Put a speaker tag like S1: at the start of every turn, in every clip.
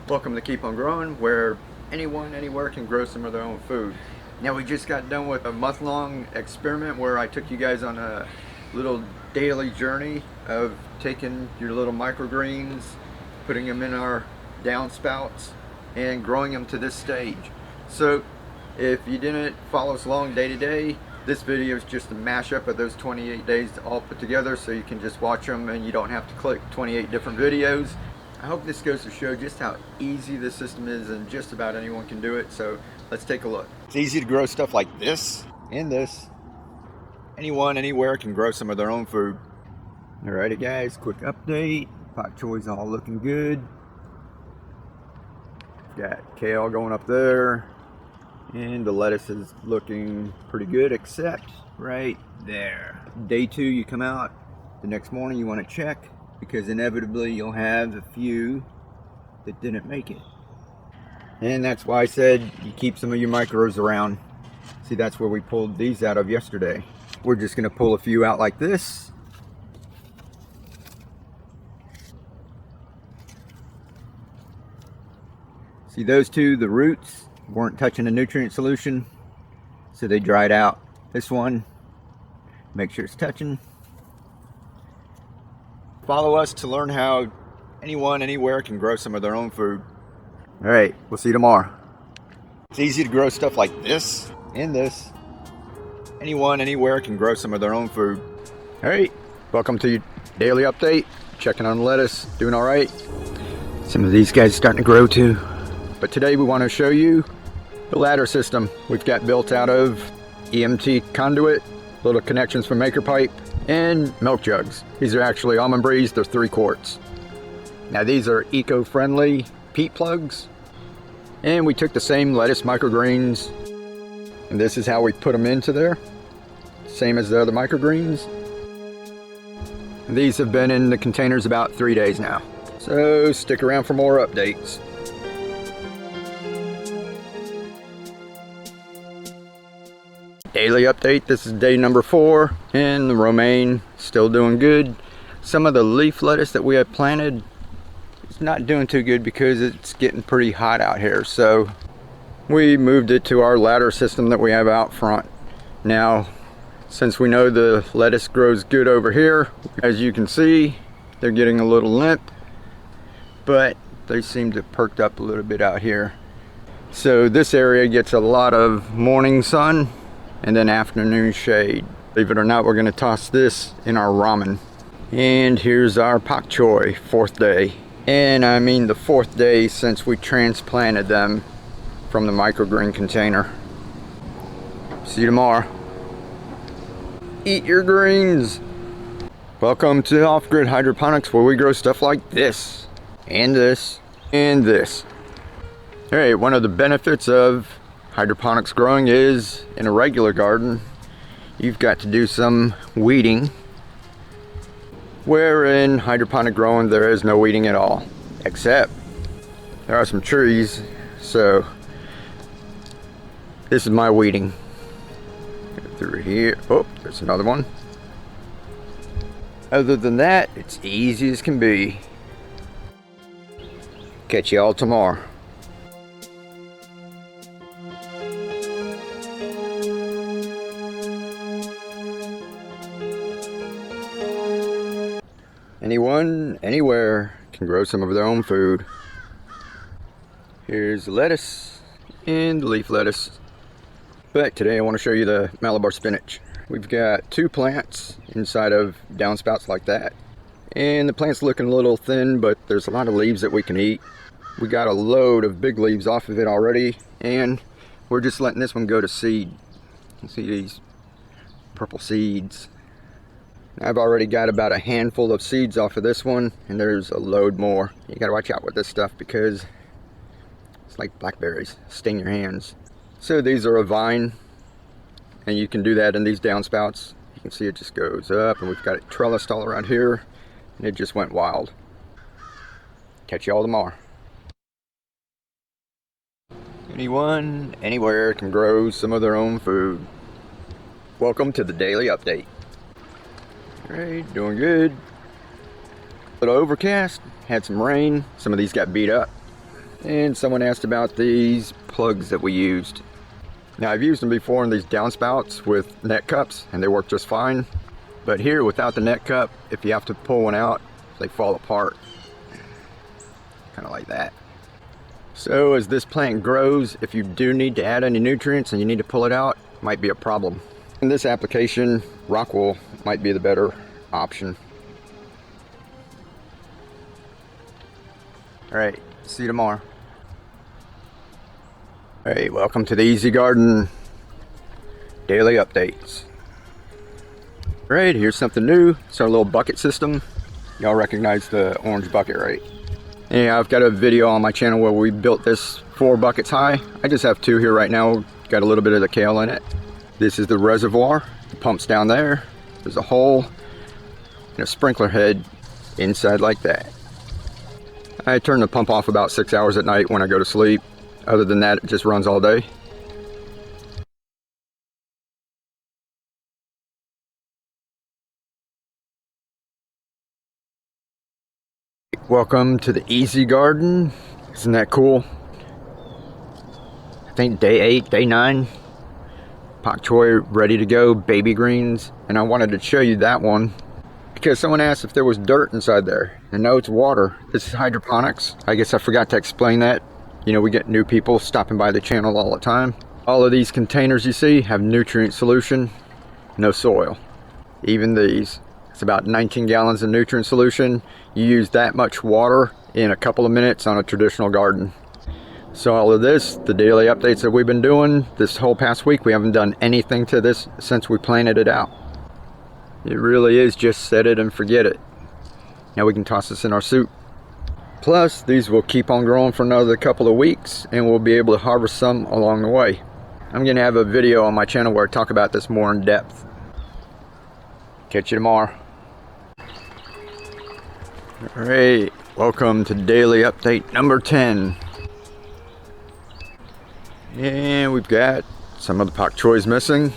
S1: Welcome to Keep On Growing, where anyone, anywhere can grow some of their own food. Now, we just got done with a month-long experiment where I took you guys on a little daily journey of taking your little microgreens, putting them in our downspouts, and growing them to this stage. So, if you didn't follow us along day to day, this video is just a mashup of those 28 days all put together, so you can just watch them and you don't have to click 28 different videos. I hope this goes to show just how easy this system is, and just about anyone can do it. So let's take a look. It's easy to grow stuff like this and this. Anyone, anywhere can grow some of their own food. Alrighty guys, quick update. Pak choy's all looking good. Got kale going up there. And the lettuce is looking pretty good, except right there. Day 2, you come out. The next morning you want to check, because inevitably you'll have a few that didn't make it. And that's why I said you keep some of your micros around. See, that's where we pulled these out of yesterday. We're just going to pull a few out like this. See those two, the roots weren't touching the nutrient solution, so they dried out. This one, make sure it's touching. Follow us to learn how anyone, anywhere can grow some of their own food. Alright, we'll see you tomorrow. It's easy to grow stuff like this and this. Anyone, anywhere can grow some of their own food. Alright, welcome to your daily update. Checking on lettuce, doing alright. Some of these guys are starting to grow too. But today we want to show you the ladder system we've got built out of EMT conduit, little connections for maker pipe, and milk jugs. These are actually Almond Breeze, they're 3 quarts. Now these are eco-friendly peat plugs, and we took the same lettuce microgreens, and this is how we put them into there, same as the other microgreens. These have been in the containers about 3 days now, so stick around for more updates. Daily update, this is day number 4, and the romaine still doing good. Some of the leaf lettuce that we had planted is not doing too good because it's getting pretty hot out here, so we moved it to our ladder system that we have out front. Now, since we know the lettuce grows good over here, as you can see, they're getting a little limp, but they seem to perked up a little bit out here. So this area gets a lot of morning sun and then afternoon shade. Believe it or not, we're going to toss this in our ramen. And here's our pak choy, 4th day. And I mean the 4th day since we transplanted them from the microgreen container. See you tomorrow. Eat your greens. Welcome to Off-Grid Hydroponics, where we grow stuff like this, and this, and this. Alright, one of the benefits of hydroponics growing is, in a regular garden, you've got to do some weeding, where in hydroponic growing there is no weeding at all, except there are some trees. So this is my weeding. Go through here. Oh, there's another one. Other than that, it's easy as can be. Catch you all tomorrow. Anyone, anywhere can grow some of their own food. Here's the lettuce and the leaf lettuce. But today I want to show you the Malabar spinach. We've got 2 plants inside of downspouts like that. And the plant's looking a little thin, but there's a lot of leaves that we can eat. We got a load of big leaves off of it already, and we're just letting this one go to seed. You see these purple seeds. I've already got about a handful of seeds off of this one, and there's a load more. You gotta watch out with this stuff because it's like blackberries, sting your hands. So these are a vine, and you can do that in these downspouts. You can see it just goes up, and we've got it trellised all around here, and it just went wild. Catch you all tomorrow. Anyone, anywhere can grow some of their own food. Welcome to the daily update. Alright, doing good. A little overcast, had some rain, some of these got beat up. And someone asked about these plugs that we used. Now I've used them before in these downspouts with net cups and they work just fine. But here without the net cup, if you have to pull one out, they fall apart. Kind of like that. So as this plant grows, if you do need to add any nutrients and you need to pull it out, it might be a problem. In this application, rock wool might be the better option. Alright, see you tomorrow. Alright, welcome to the Easy Garden daily updates. Alright, here's something new. It's our little bucket system. Y'all recognize the orange bucket, right? Yeah, I've got a video on my channel where we built this 4 buckets high. I just have 2 here right now. Got a little bit of the kale in it. This is the reservoir. The pump's down there. There's a hole and a sprinkler head inside like that. I turn the pump off about 6 hours at night when I go to sleep. Other than that, it just runs all day. Welcome to the Easy Garden. Isn't that cool? I think day 8, day 9. Pak choy ready to go, baby greens. And I wanted to show you that one because someone asked if there was dirt inside there. And no, it's water. This is hydroponics. I guess I forgot to explain that. You know, we get new people stopping by the channel all the time. All of these containers you see have nutrient solution, no soil. Even these. It's about 19 gallons of nutrient solution. You use that much water in a couple of minutes on a traditional garden. So all of this, the daily updates that we've been doing this whole past week, we haven't done anything to this since we planted it out. It really is just set it and forget it. Now we can toss this in our soup. Plus, these will keep on growing for another couple of weeks and we'll be able to harvest some along the way. I'm going to have a video on my channel where I talk about this more in depth. Catch you tomorrow. Alright, welcome to daily update number 10. And we've got some of the pak choys missing.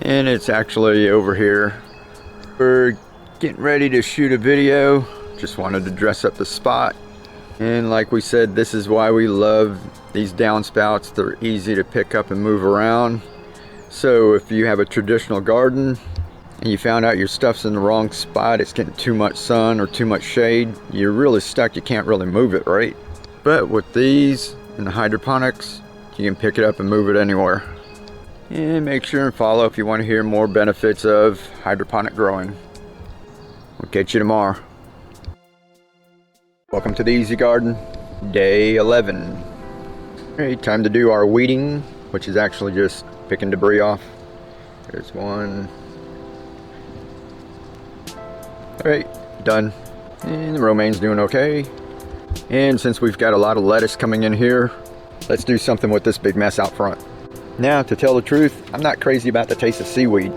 S1: And it's actually over here. We're getting ready to shoot a video. Just wanted to dress up the spot. And like we said, this is why we love these downspouts. They're easy to pick up and move around. So if you have a traditional garden and you found out your stuff's in the wrong spot, it's getting too much sun or too much shade, you're really stuck, you can't really move it, right? But with these and the hydroponics, you can pick it up and move it anywhere. And make sure and follow if you want to hear more benefits of hydroponic growing. We'll catch you tomorrow. Welcome to the Easy Garden, day 11. Alright, time to do our weeding, which is actually just picking debris off. There's one. Alright, done. And the romaine's doing okay. And since we've got a lot of lettuce coming in here, let's do something with this big mess out front. Now, to tell the truth, I'm not crazy about the taste of seaweed,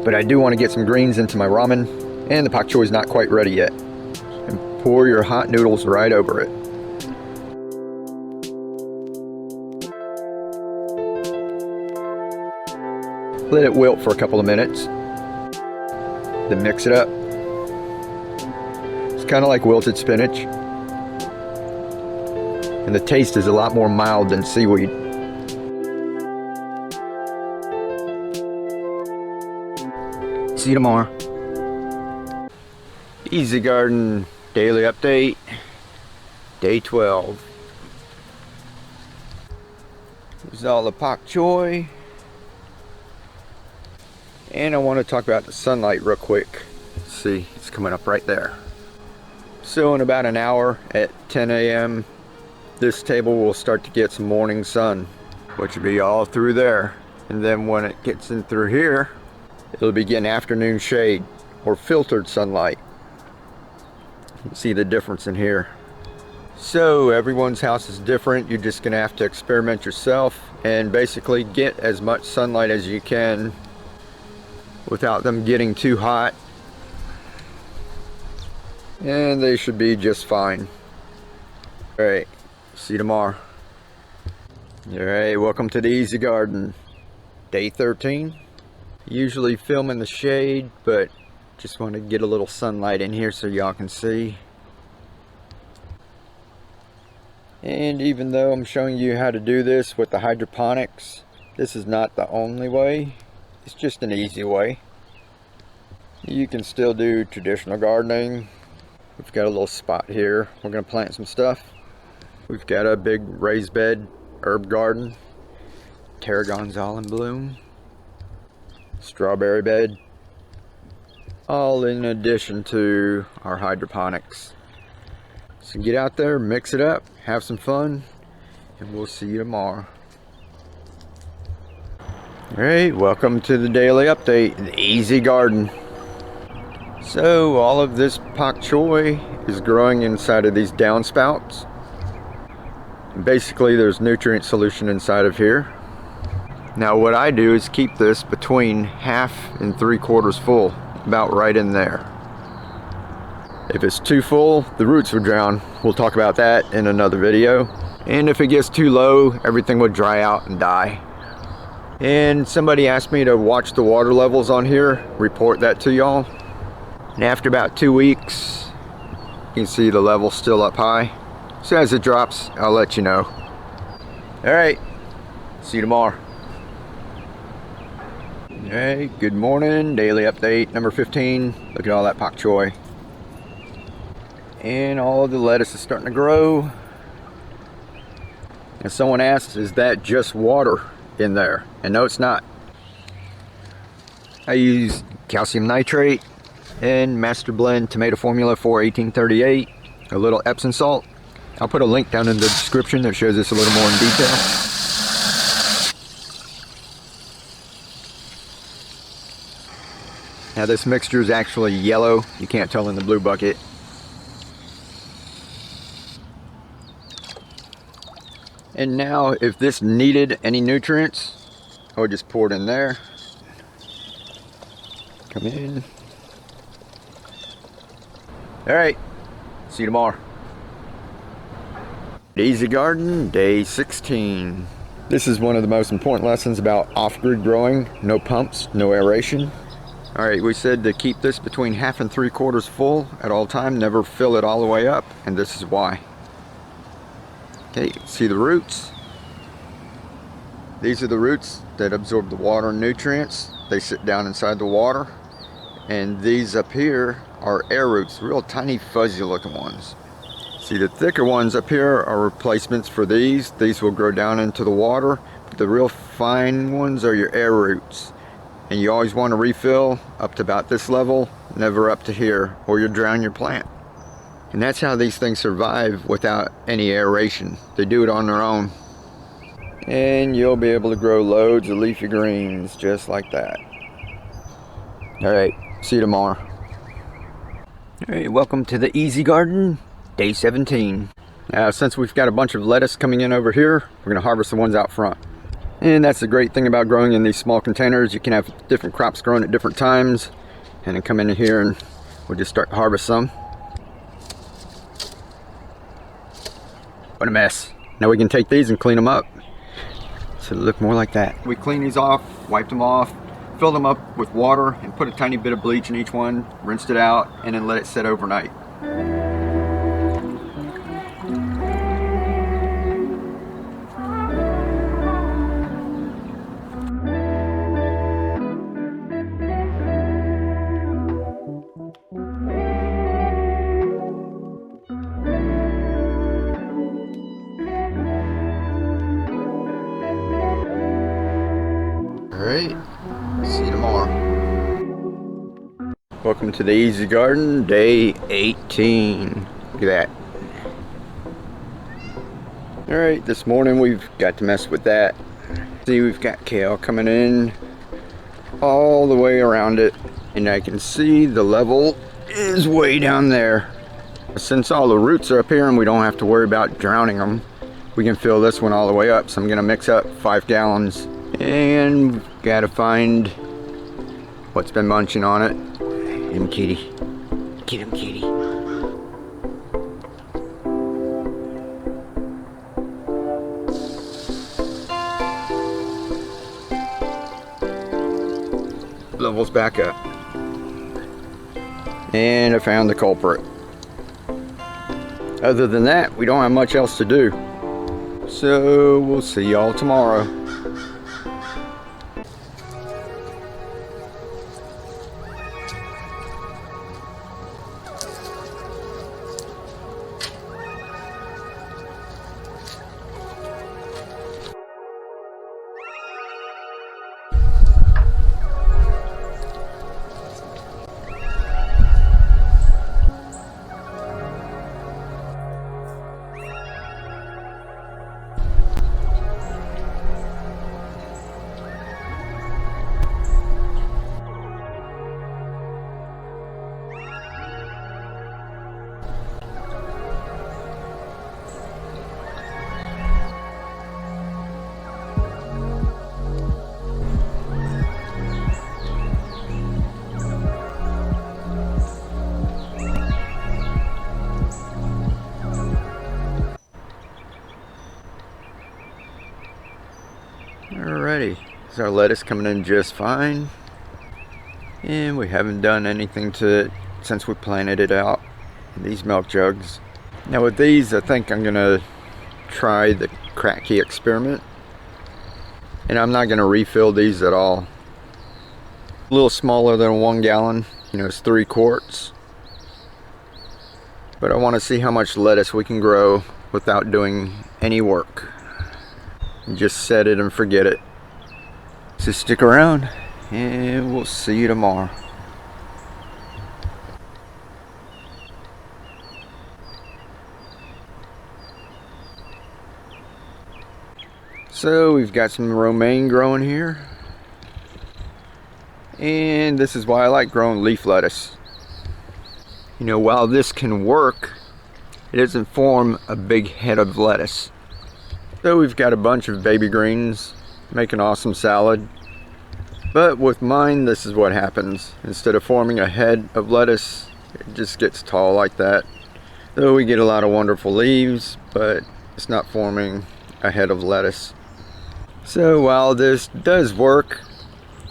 S1: but I do want to get some greens into my ramen, and the pak choy is not quite ready yet. And pour your hot noodles right over it. Let it wilt for a couple of minutes. Then mix it up. It's kind of like wilted spinach. And the taste is a lot more mild than seaweed. See you tomorrow. Easy Garden daily update, day 12. This is all the pak choy. And I want to talk about the sunlight real quick. See, it's coming up right there. So in about an hour at 10 a.m. this table will start to get some morning sun, which will be all through there. And then when it gets in through here, it'll be getting afternoon shade or filtered sunlight. You can see the difference in here. So everyone's house is different. You're just gonna have to experiment yourself and basically get as much sunlight as you can without them getting too hot. And they should be just fine. All right, see you tomorrow. All right, welcome to the Easy Garden, day 13. Usually film in the shade, but just want to get a little sunlight in here so y'all can see. And even though I'm showing you how to do this with the hydroponics, this is not the only way. It's just an easy way. You can still do traditional gardening. We've got a little spot here. We're going to plant some stuff. We've got a big raised bed herb garden. Tarragon's all in bloom. Strawberry bed. All in addition to our hydroponics. So get out there, mix it up, have some fun, and we'll see you tomorrow. Alright, welcome to the daily update, the easy garden. So all of this pak choy is growing inside of these downspouts. Basically there's nutrient solution inside of here. Now what I do is keep this between 1/2 and 3/4 full, about right in there. If it's too full, the roots would drown. We'll talk about that in another video. And if it gets too low, everything would dry out and die. And somebody asked me to watch the water levels on here, report that to y'all. And after about 2 weeks, you can see the level still up high. So as it drops, I'll let you know. Alright, see you tomorrow. Alright, good morning, daily update number 15. Look at all that pak choy. And all of the lettuce is starting to grow. And someone asked, is that just water in there? And no, it's not. I use calcium nitrate and Master Blend tomato formula for 1838, a little Epsom salt. I'll put a link down in the description that shows this a little more in detail. Now this mixture is actually yellow. You can't tell in the blue bucket. And now if this needed any nutrients, I would just pour it in there. Come in. Alright, see you tomorrow. Easy Garden, day 16. This is one of the most important lessons about off-grid growing. No pumps, no aeration. Alright, we said to keep this between 1/2 and 3/4 full at all time. Never fill it all the way up, and this is why. Okay, see the roots? These are the roots that absorb the water and nutrients. They sit down inside the water. And these up here are air roots, real tiny fuzzy looking ones. See, the thicker ones up here are replacements for these. These will grow down into the water. But the real fine ones are your air roots. And you always want to refill up to about this level, never up to here, or you'll drown your plant. And that's how these things survive without any aeration. They do it on their own. And you'll be able to grow loads of leafy greens just like that. Alright, see you tomorrow. Alright, welcome to the Easy Garden, day 17. Now since we've got a bunch of lettuce coming in over here, we're going to harvest the ones out front. And that's the great thing about growing in these small containers. You can have different crops growing at different times. And then come in here and we'll just start to harvest some. What a mess. Now we can take these and clean them up so they look more like that. We clean these off, wiped them off, filled them up with water and put a tiny bit of bleach in each one, rinsed it out, and then let it sit overnight. Alright, see you tomorrow. Welcome to the Easy Garden, day 18. Look at that. Alright, this morning we've got to mess with that. See, we've got kale coming in all the way around it. And I can see the level is way down there. Since all the roots are up here and we don't have to worry about drowning them, we can fill this one all the way up. So I'm going to mix up 5 gallons. And gotta find what's been munching on it. Get him, kitty. Get him, kitty. Levels back up. And I found the culprit. Other than that, we don't have much else to do. So we'll see y'all tomorrow. Alrighty, so our lettuce coming in just fine, and we haven't done anything to it since we planted it out in these milk jugs. Now with these, I think I'm gonna try the Kratky experiment, and I'm not gonna refill these at all. A little smaller than 1 gallon, you know, it's 3 quarts, but I want to see how much lettuce we can grow without doing any work. Just set it and forget it. So stick around and we'll see you tomorrow. So we've got some romaine growing here, and this is why I like growing leaf lettuce. You know, while this can work, it doesn't form a big head of lettuce. So we've got a bunch of baby greens, make an awesome salad. But with mine, this is what happens. Instead of forming a head of lettuce, it just gets tall like that. So we get a lot of wonderful leaves, but it's not forming a head of lettuce. So while this does work,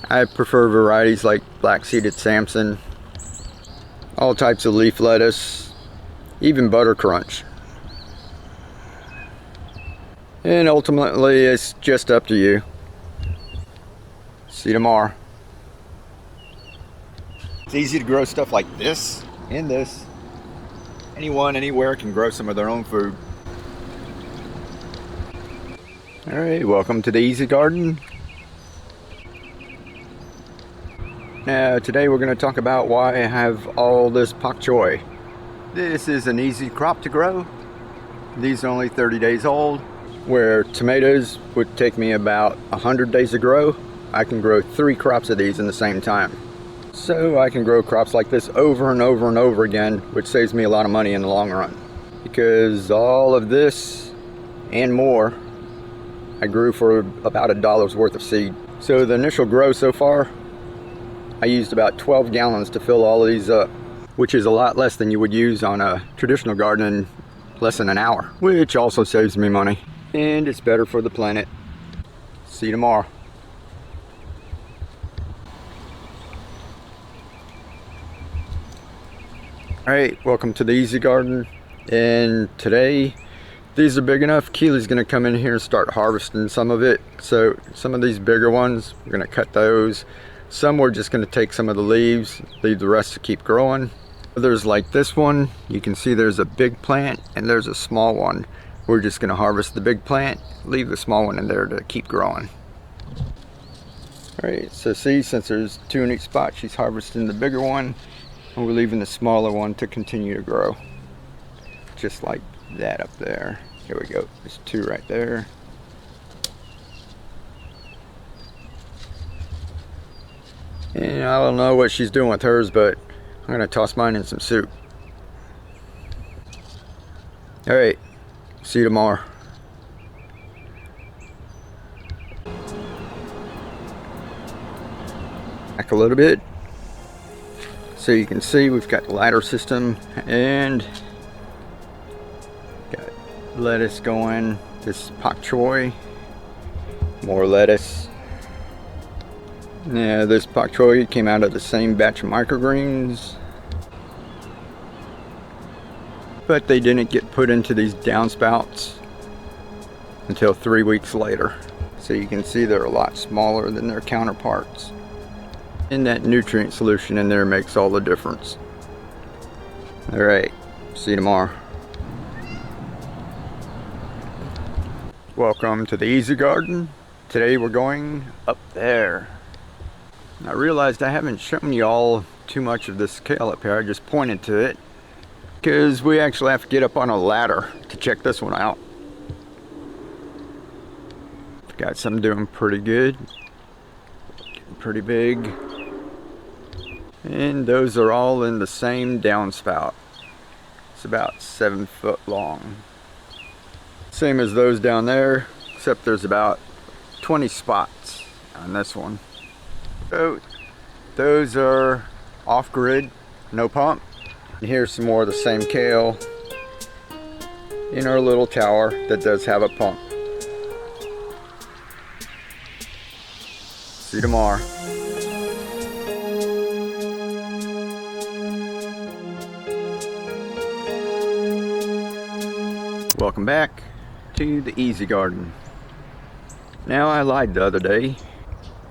S1: I prefer varieties like black-seeded Samson, all types of leaf lettuce, even butter crunch. And ultimately, it's just up to you. See you tomorrow. It's easy to grow stuff like this and this. Anyone, anywhere can grow some of their own food. Alright, welcome to the Easy Garden. Now, today we're going to talk about why I have all this pak choy. This is an easy crop to grow. These are only 30 days old. Where tomatoes would take me about 100 days to grow, I can grow 3 crops of these in the same time. So I can grow crops like this over and over and over again, which saves me a lot of money in the long run. Because all of this and more, I grew for about $1 worth of seed. So the initial grow so far, I used about 12 gallons to fill all of these up, which is a lot less than you would use on a traditional garden in less than an hour, which also saves me money. And it's better for the planet. See you tomorrow. Alright, welcome to the Easy Garden. And today, these are big enough. Keely's going to come in here and start harvesting some of it. So some of these bigger ones, we're going to cut those. Some we're just going to take some of the leaves, leave the rest to keep growing. Others like this one, you can see there's a big plant and there's a small one. We're just going to harvest the big plant, leave the small one in there to keep growing. Alright, so see, since there's 2 in each spot, she's harvesting the bigger one, and we're leaving the smaller one to continue to grow. Just like that up there. Here we go, there's 2 right there. And I don't know what she's doing with hers, but I'm going to toss mine in some soup. Alright. See you tomorrow. Back a little bit. So you can see we've got the ladder system and got lettuce going. This is pak choy. More lettuce. Yeah, this pak choy came out of the same batch of microgreens, but they didn't get put into these downspouts. until 3 weeks later. So you can see they're a lot smaller than their counterparts. And that nutrient solution in there makes all the difference. Alright, see you tomorrow. Welcome to the Easy Garden. Today we're going up there. I realized I haven't shown you all too much of this kale up here. I just pointed to it because we actually have to get up on a ladder to check this one out. Got some doing pretty good, getting pretty big, and those are all in the same downspout. It's about 7 foot long, same as those down there, except there's about 20 spots on this one. So those are off-grid, no pump. And here's some more of the same kale in our little tower that does have a pump. See you tomorrow. Welcome back to the Easy Garden. Now, I lied the other day.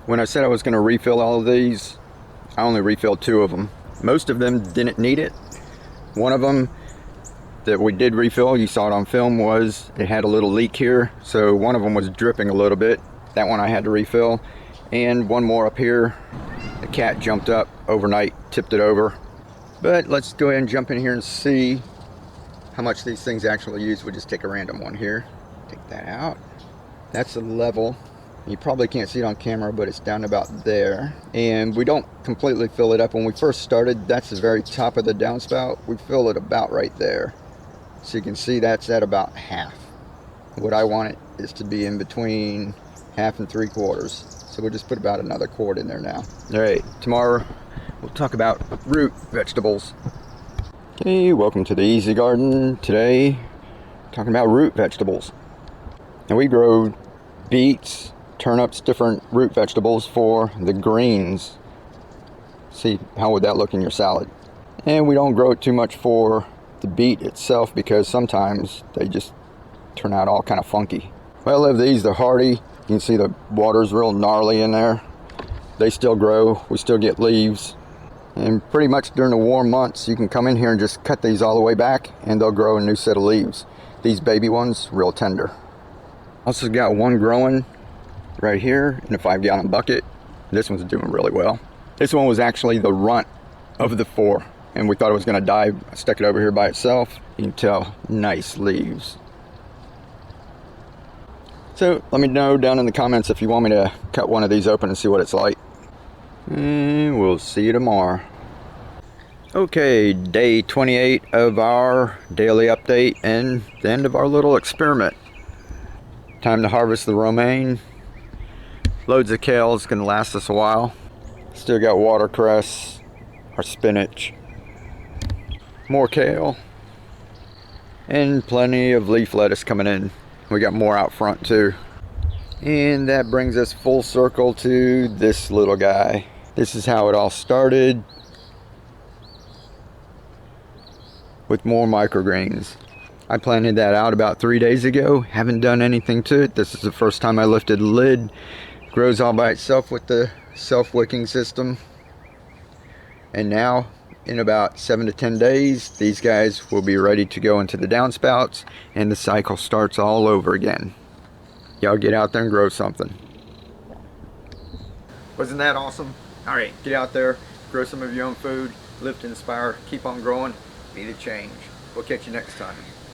S1: When I said I was going to refill all of these, I only refilled 2 of them. Most of them didn't need it. One of them that we did refill, you saw it on film, it had a little leak here. So one of them was dripping a little bit. That one I had to refill. And one more up here, the cat jumped up overnight, tipped it over. But let's go ahead and jump in here and see how much these things actually use. We'll just take a random one here. Take that out. That's the level. You probably can't see it on camera, but it's down about there. And we don't completely fill it up. When we first started, that's the very top of the downspout. We fill it about right there. So you can see that's at about half. What I want it is to be in between half and 3/4. So we'll just put about another quart in there now. All right, tomorrow we'll talk about root vegetables. Okay, welcome to the Easy Garden. Today, talking about root vegetables. And we grow beets, turnips, different root vegetables for the greens. See, how would that look in your salad? And we don't grow it too much for the beet itself because sometimes they just turn out all kind of funky. Well, I love these, they're hardy. You can see the water's real gnarly in there. They still grow, we still get leaves. And pretty much during the warm months, you can come in here and just cut these all the way back and they'll grow a new set of leaves. These baby ones, real tender. Also got one growing right here in a 5-gallon bucket. This one's doing really well. This one was actually the runt of the 4 and we thought it was gonna die. I stuck it over here by itself. You can tell, nice leaves. So let me know down in the comments if you want me to cut one of these open and see what it's like. And we'll see you tomorrow. Okay, day 28 of our daily update and the end of our little experiment. Time to harvest the romaine. Loads of kale, it's gonna last us a while. Still got watercress, our spinach, more kale, and plenty of leaf lettuce coming in. We got more out front too. And that brings us full circle to this little guy. This is how it all started with more microgreens. I planted that out about 3 days ago. Haven't done anything to it. This is the first time I lifted the lid. Grows all by itself with the self-wicking system. And now, in about 7 to 10 days, these guys will be ready to go into the downspouts and the cycle starts all over again. Y'all get out there and grow something. Wasn't that awesome? All right, get out there, grow some of your own food, live to inspire, keep on growing, be the change. We'll catch you next time.